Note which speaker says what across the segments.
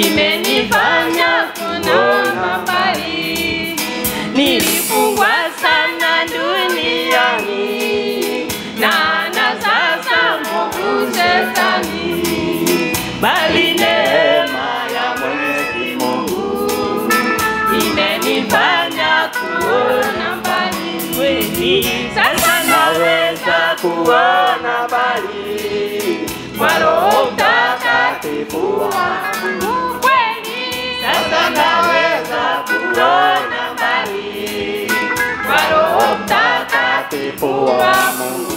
Speaker 1: imenifanya kuona mbali. Nilifungwa sana duniani na sasa mwovu Shetani, bali neema ya Mwenyezi Mungu imenifanya kuona mbali. Kweli sasa naweza kuona mbali kwa Roho Mtakatifu wangu. Kweli sasa naweza kuona mbali kwa Roho Mtakatifu wa Mungu.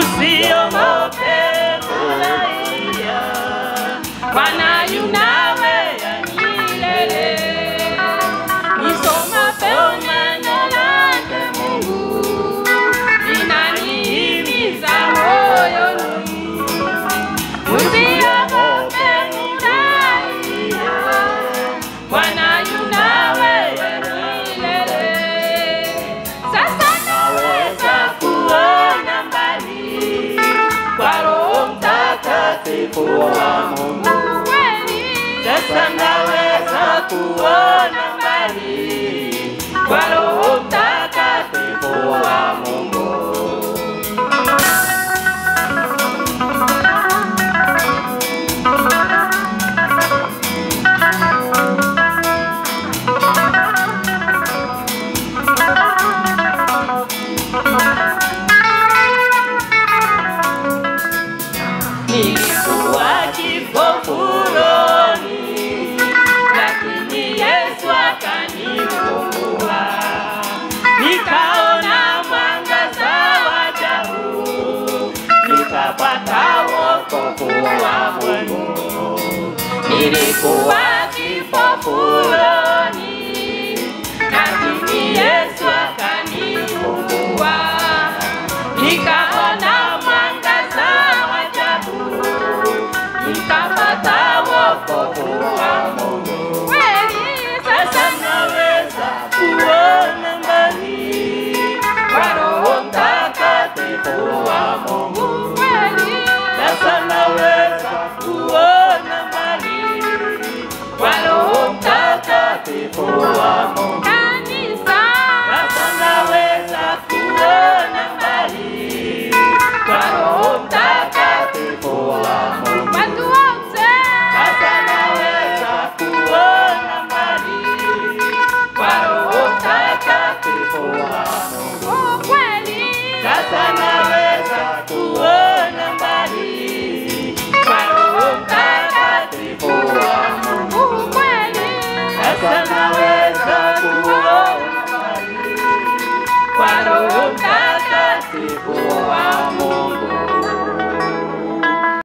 Speaker 1: Usiogope furahia, Bwana yu nawe ya milele. Nisomapo neno lake Mungu, linanihimiza moyoni. Usiogope furahia, Bwana yu nawe ya milele. Sasa naweza kuona mbali kwa Roho Mtakatifu wa Mungu. Sasa naweza kuona mbali kwa Roho Mtakatifu wa Mungu. Nilikuwa kipofu rohoni, lakini Yesu akanifungua. Nikaona mwangaza wa ajabu, nikapata wokovu wa Mungu. Nilikuwa kipofu rohoni, lakini Yesu akanifungua. Nikaona mwangaza wa ajabu, nikapata wokovu wa Mungu. Kweli sasa naweza kuona mbali kwa Roho Mtakatifu wa Mungu. Kweli sasa naweza kuona mbali kwa Roho Mtakatifu wa Mungu. Kanisa sasa naweza kuona mbali kwa Roho Mtakatifu wa Mungu. Watu wote sasa naweza kuona mbali kwa Roho Mtakatifu wa Mungu. Kweli sasa naweza kuona mbali kwa Roho Mtakatifu wa Mungu. Kweli sasa naweza kuona mbali kwa Roho Mtakatifu.